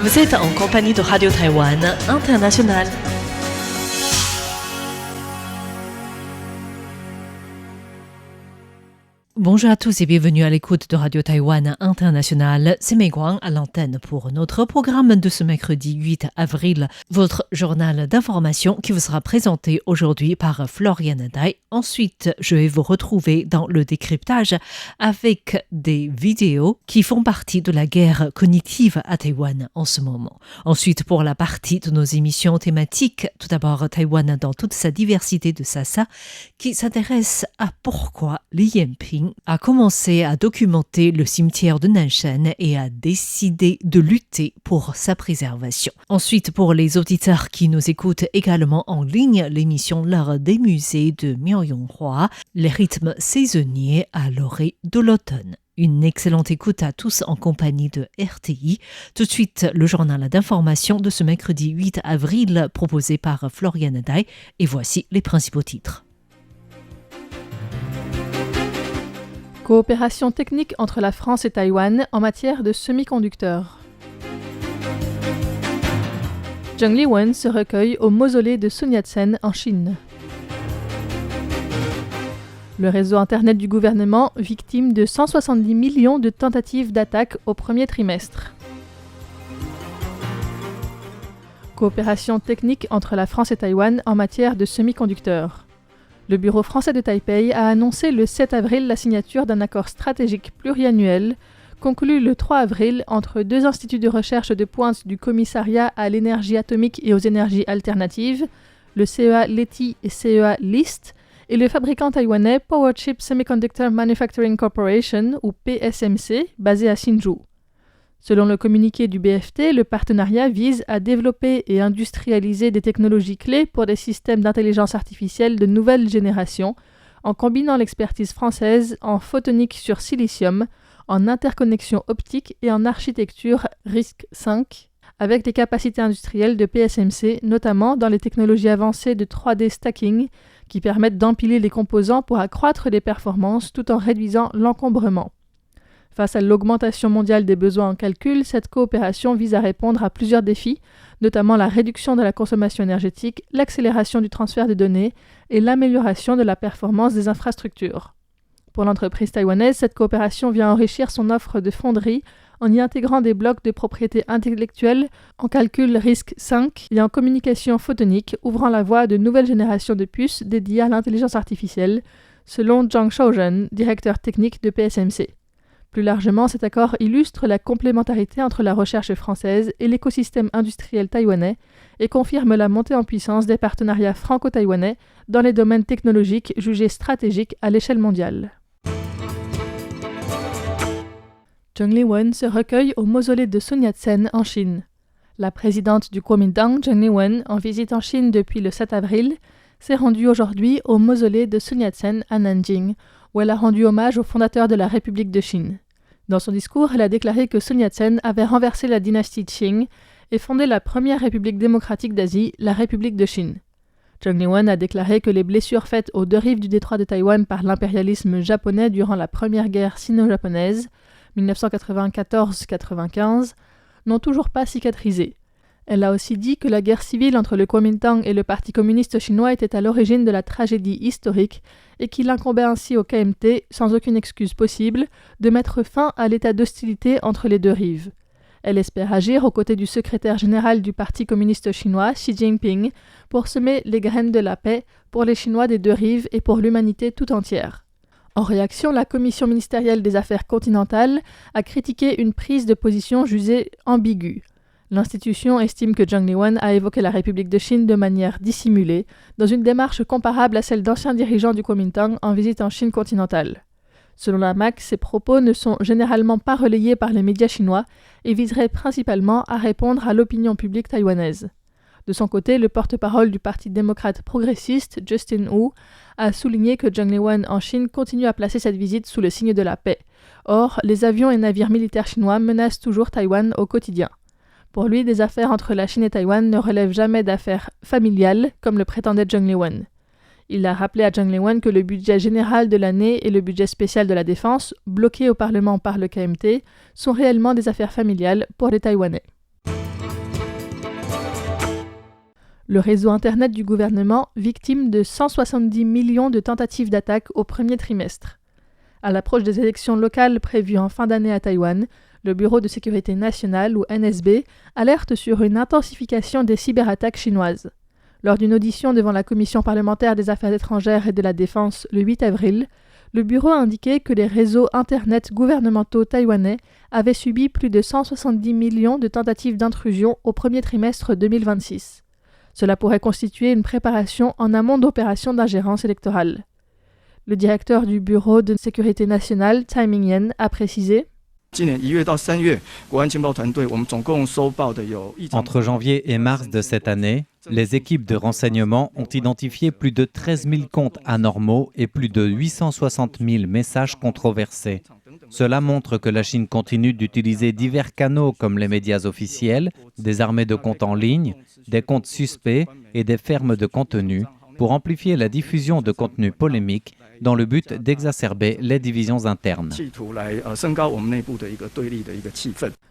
Vous êtes en compagnie de Radio Taïwan International. Bonjour à tous et bienvenue à l'écoute de Radio Taïwan International. C'est Mei Guang à l'antenne pour notre programme de ce mercredi 8 avril, votre journal d'information qui vous sera présenté aujourd'hui par Floriane Dai. Ensuite, je vais vous retrouver dans le décryptage avec des vidéos qui font partie de la guerre cognitive à Taïwan en ce moment. Ensuite, pour la partie de nos émissions thématiques, tout d'abord Taïwan dans toute sa diversité de Sasa, qui s'intéresse à pourquoi Li Yanping a commencé à documenter le cimetière de Nanshan et a décidé de lutter pour sa préservation. Ensuite, pour les auditeurs qui nous écoutent également en ligne, l'émission L'Art des musées de Miao Yonghua, les rythmes saisonniers à l'orée de l'automne. Une excellente écoute à tous en compagnie de RTI. Tout de suite, le journal d'information de ce mercredi 8 avril proposé par Floriane Dai. Et voici les principaux titres. Coopération technique entre la France et Taïwan en matière de semi-conducteurs. Zheng Liwen se recueille au mausolée de Sun Yat-sen en Chine. Le réseau Internet du gouvernement victime de 170 millions de tentatives d'attaque au premier trimestre. Coopération technique entre la France et Taïwan en matière de semi-conducteurs. Le Bureau français de Taipei a annoncé le 7 avril la signature d'un accord stratégique pluriannuel conclu le 3 avril entre deux instituts de recherche de pointe du Commissariat à l'énergie atomique et aux énergies alternatives, le CEA Leti et CEA LIST, et le fabricant taïwanais Powerchip Semiconductor Manufacturing Corporation, ou PSMC, basé à Hsinchu. Selon le communiqué du BFT, le partenariat vise à développer et industrialiser des technologies clés pour des systèmes d'intelligence artificielle de nouvelle génération, en combinant l'expertise française en photonique sur silicium, en interconnexion optique et en architecture RISC-V, avec les capacités industrielles de PSMC, notamment dans les technologies avancées de 3D stacking, qui permettent d'empiler les composants pour accroître les performances tout en réduisant l'encombrement. Face à l'augmentation mondiale des besoins en calcul, cette coopération vise à répondre à plusieurs défis, notamment la réduction de la consommation énergétique, l'accélération du transfert de données et l'amélioration de la performance des infrastructures. Pour l'entreprise taïwanaise, cette coopération vient enrichir son offre de fonderie en y intégrant des blocs de propriété intellectuelle en calcul RISC-V et en communication photonique, ouvrant la voie à de nouvelles générations de puces dédiées à l'intelligence artificielle, selon Zhang Shaozhen, directeur technique de PSMC. Plus largement, cet accord illustre la complémentarité entre la recherche française et l'écosystème industriel taïwanais et confirme la montée en puissance des partenariats franco-taïwanais dans les domaines technologiques jugés stratégiques à l'échelle mondiale. Zheng Liwen se recueille au mausolée de Sun Yat-sen en Chine. La présidente du Kuomintang, Zheng Liwen, en visite en Chine depuis le 7 avril, s'est rendue aujourd'hui au mausolée de Sun Yat-sen à Nanjing, où elle a rendu hommage au fondateur de la République de Chine. Dans son discours, elle a déclaré que Sun Yat-sen avait renversé la dynastie Qing et fondé la première république démocratique d'Asie, la République de Chine. Zheng Liwen a déclaré que les blessures faites aux deux rives du détroit de Taïwan par l'impérialisme japonais durant la première guerre sino-japonaise, 1994-95, n'ont toujours pas cicatrisé. Elle a aussi dit que la guerre civile entre le Kuomintang et le Parti communiste chinois était à l'origine de la tragédie historique et qu'il incombait ainsi au KMT, sans aucune excuse possible, de mettre fin à l'état d'hostilité entre les deux rives. Elle espère agir aux côtés du secrétaire général du Parti communiste chinois, Xi Jinping, pour semer les graines de la paix pour les Chinois des deux rives et pour l'humanité tout entière. En réaction, la Commission ministérielle des Affaires continentales a critiqué une prise de position jugée ambiguë. L'institution estime que Zheng Liwen a évoqué la République de Chine de manière dissimulée, dans une démarche comparable à celle d'anciens dirigeants du Kuomintang en visite en Chine continentale. Selon la MAC, ces propos ne sont généralement pas relayés par les médias chinois et viseraient principalement à répondre à l'opinion publique taïwanaise. De son côté, le porte-parole du Parti démocrate progressiste, Justin Wu, a souligné que Zheng Liwen en Chine continue à placer cette visite sous le signe de la paix. Or, les avions et navires militaires chinois menacent toujours Taïwan au quotidien. Pour lui, des affaires entre la Chine et Taïwan ne relèvent jamais d'affaires familiales, comme le prétendait Zheng Liwen. Il a rappelé à Zheng Liwen que le budget général de l'année et le budget spécial de la défense, bloqués au Parlement par le KMT, sont réellement des affaires familiales pour les Taïwanais. Le réseau Internet du gouvernement, victime de 170 millions de tentatives d'attaque au premier trimestre. À l'approche des élections locales prévues en fin d'année à Taïwan, le Bureau de sécurité nationale, ou NSB, alerte sur une intensification des cyberattaques chinoises. Lors d'une audition devant la Commission parlementaire des affaires étrangères et de la défense le 8 avril, le bureau a indiqué que les réseaux Internet gouvernementaux taïwanais avaient subi plus de 170 millions de tentatives d'intrusion au premier trimestre 2026. Cela pourrait constituer une préparation en amont d'opérations d'ingérence électorale. Le directeur du Bureau de sécurité nationale, Tsai Ming-yen, a précisé Entre janvier et mars de cette année, les équipes de renseignement ont identifié plus de 13 000 comptes anormaux et plus de 860 000 messages controversés. Cela montre que la Chine continue d'utiliser divers canaux comme les médias officiels, des armées de comptes en ligne, des comptes suspects et des fermes de contenu pour amplifier la diffusion de contenus polémiques dans le but d'exacerber les divisions internes.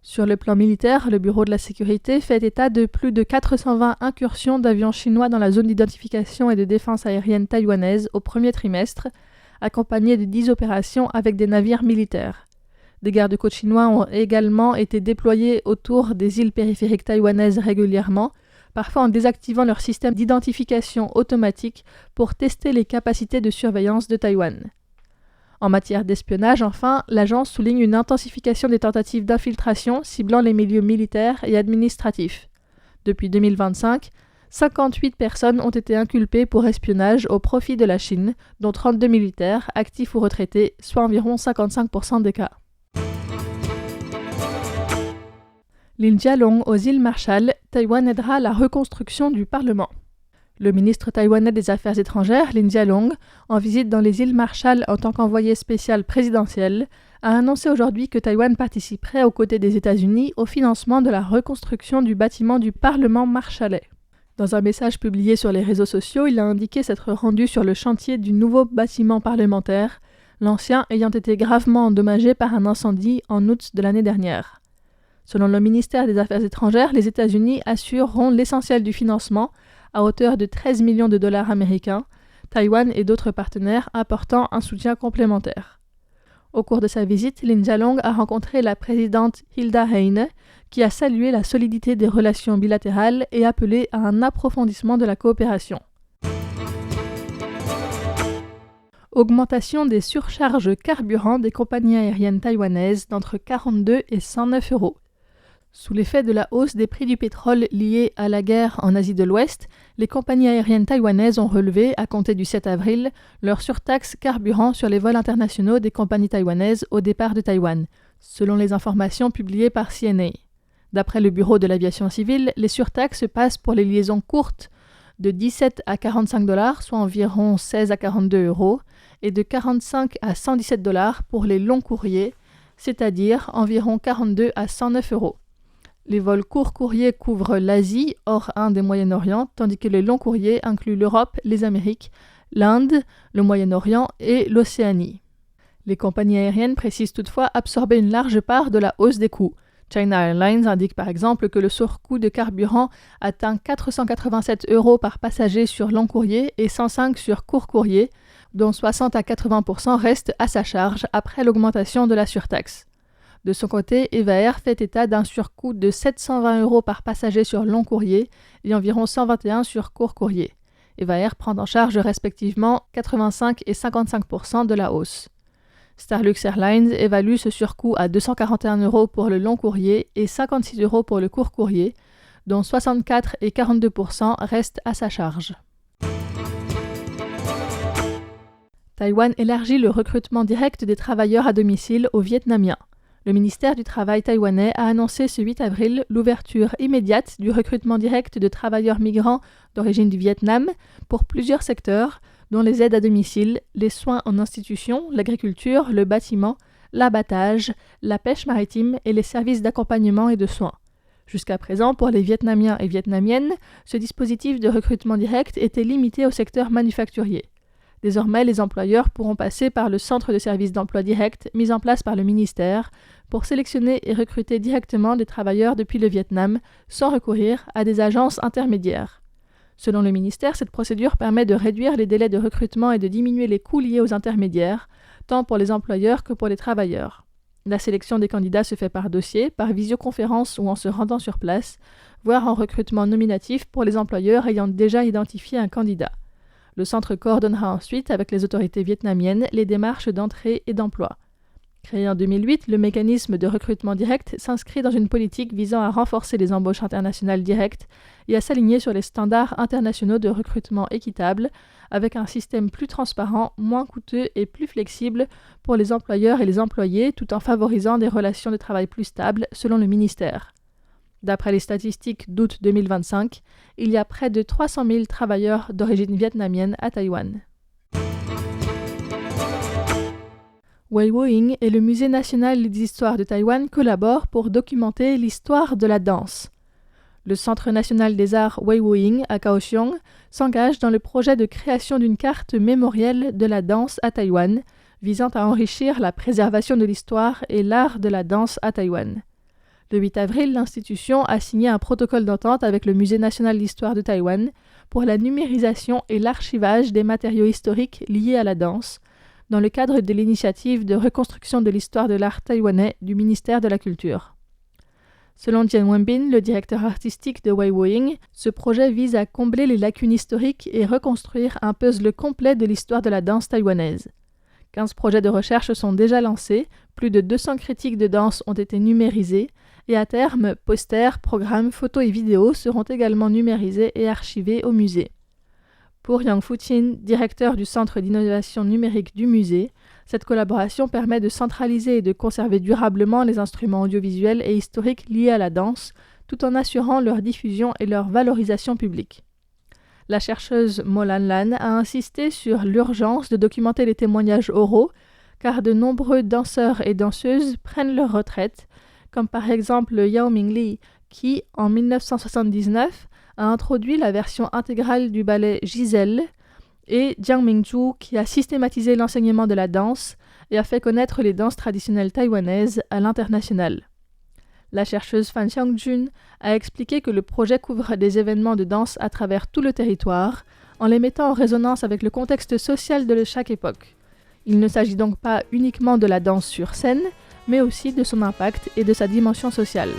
Sur le plan militaire, le Bureau de la sécurité fait état de plus de 420 incursions d'avions chinois dans la zone d'identification et de défense aérienne taïwanaise au premier trimestre, accompagnées de 10 opérations avec des navires militaires. Des gardes-côtes chinois ont également été déployés autour des îles périphériques taïwanaises régulièrement, parfois en désactivant leur système d'identification automatique pour tester les capacités de surveillance de Taïwan. En matière d'espionnage, enfin, l'agence souligne une intensification des tentatives d'infiltration ciblant les milieux militaires et administratifs. Depuis 2025, 58 personnes ont été inculpées pour espionnage au profit de la Chine, dont 32 militaires, actifs ou retraités, soit environ 55% des cas. Lin Jialong aux îles Marshall, Taïwan aidera à la reconstruction du Parlement. Le ministre taïwanais des Affaires étrangères, Lin Jialong, en visite dans les îles Marshall en tant qu'envoyé spécial présidentiel, a annoncé aujourd'hui que Taïwan participerait aux côtés des États-Unis au financement de la reconstruction du bâtiment du Parlement marshallais. Dans un message publié sur les réseaux sociaux, il a indiqué s'être rendu sur le chantier du nouveau bâtiment parlementaire, l'ancien ayant été gravement endommagé par un incendie en août de l'année dernière. Selon le ministère des Affaires étrangères, les États-Unis assureront l'essentiel du financement à hauteur de 13 millions de dollars américains, Taïwan et d'autres partenaires apportant un soutien complémentaire. Au cours de sa visite, Lin Jialong a rencontré la présidente Hilda Heine, qui a salué la solidité des relations bilatérales et appelé à un approfondissement de la coopération. Augmentation des surcharges carburant des compagnies aériennes taïwanaises d'entre 42 et 109 euros. Sous l'effet de la hausse des prix du pétrole liée à la guerre en Asie de l'Ouest, les compagnies aériennes taïwanaises ont relevé, à compter du 7 avril, leur surtaxe carburant sur les vols internationaux des compagnies taïwanaises au départ de Taïwan, selon les informations publiées par CNA. D'après le Bureau de l'aviation civile, les surtaxes passent pour les liaisons courtes de 17 à 45 $, soit environ 16 à 42 euros, et de 45 à 117 $ pour les longs courriers, c'est-à-dire environ 42 à 109 euros. Les vols courts courriers couvrent l'Asie, hors Inde et Moyen-Orient, tandis que les longs courriers incluent l'Europe, les Amériques, l'Inde, le Moyen-Orient et l'Océanie. Les compagnies aériennes précisent toutefois absorber une large part de la hausse des coûts. China Airlines indique par exemple que le surcoût de carburant atteint 487 euros par passager sur long courrier et 105 sur court courrier, dont 60 à 80% restent à sa charge après l'augmentation de la surtaxe. De son côté, Eva Air fait état d'un surcoût de 720 euros par passager sur long courrier et environ 121 sur court courrier. Eva Air prend en charge respectivement 85 et 55% de la hausse. Starlux Airlines évalue ce surcoût à 241 euros pour le long courrier et 56 euros pour le court courrier, dont 64 et 42% restent à sa charge. Taïwan élargit le recrutement direct des travailleurs à domicile aux Vietnamiens. Le ministère du Travail taïwanais a annoncé ce 8 avril l'ouverture immédiate du recrutement direct de travailleurs migrants d'origine du Vietnam pour plusieurs secteurs, dont les aides à domicile, les soins en institution, l'agriculture, le bâtiment, l'abattage, la pêche maritime et les services d'accompagnement et de soins. Jusqu'à présent, pour les Vietnamiens et Vietnamiennes, ce dispositif de recrutement direct était limité au secteur manufacturier. Désormais, les employeurs pourront passer par le centre de services d'emploi direct mis en place par le ministère pour sélectionner et recruter directement des travailleurs depuis le Vietnam sans recourir à des agences intermédiaires. Selon le ministère, cette procédure permet de réduire les délais de recrutement et de diminuer les coûts liés aux intermédiaires, tant pour les employeurs que pour les travailleurs. La sélection des candidats se fait par dossier, par visioconférence ou en se rendant sur place, voire en recrutement nominatif pour les employeurs ayant déjà identifié un candidat. Le centre coordonnera ensuite, avec les autorités vietnamiennes, les démarches d'entrée et d'emploi. Créé en 2008, le mécanisme de recrutement direct s'inscrit dans une politique visant à renforcer les embauches internationales directes et à s'aligner sur les standards internationaux de recrutement équitable, avec un système plus transparent, moins coûteux et plus flexible pour les employeurs et les employés, tout en favorisant des relations de travail plus stables, selon le ministère. D'après les statistiques d'août 2025, il y a près de 300 000 travailleurs d'origine vietnamienne à Taïwan. Wei Wuing et le Musée national d'histoire de Taïwan collaborent pour documenter l'histoire de la danse. Le Centre national des arts Wei Wuing à Kaohsiung s'engage dans le projet de création d'une carte mémorielle de la danse à Taïwan, visant à enrichir la préservation de l'histoire et l'art de la danse à Taïwan. Le 8 avril, l'institution a signé un protocole d'entente avec le Musée national d'histoire de Taïwan pour la numérisation et l'archivage des matériaux historiques liés à la danse, dans le cadre de l'initiative de reconstruction de l'histoire de l'art taïwanais du ministère de la Culture. Selon Jian Wenbin, le directeur artistique de Wei Wuing, ce projet vise à combler les lacunes historiques et reconstruire un puzzle complet de l'histoire de la danse taïwanaise. 15 projets de recherche sont déjà lancés, plus de 200 critiques de danse ont été numérisées, et à terme, posters, programmes, photos et vidéos seront également numérisés et archivés au musée. Pour Yang Fuqin, directeur du Centre d'innovation numérique du musée, cette collaboration permet de centraliser et de conserver durablement les instruments audiovisuels et historiques liés à la danse, tout en assurant leur diffusion et leur valorisation publique. La chercheuse Mo Lan Lan a insisté sur l'urgence de documenter les témoignages oraux, car de nombreux danseurs et danseuses prennent leur retraite, comme par exemple Yao Mingli, qui, en 1979, a introduit la version intégrale du ballet Giselle, et Jiang Mingzhu, qui a systématisé l'enseignement de la danse et a fait connaître les danses traditionnelles taïwanaises à l'international. La chercheuse Fan Xiangjun a expliqué que le projet couvre des événements de danse à travers tout le territoire, en les mettant en résonance avec le contexte social de chaque époque. Il ne s'agit donc pas uniquement de la danse sur scène, mais aussi de son impact et de sa dimension sociale.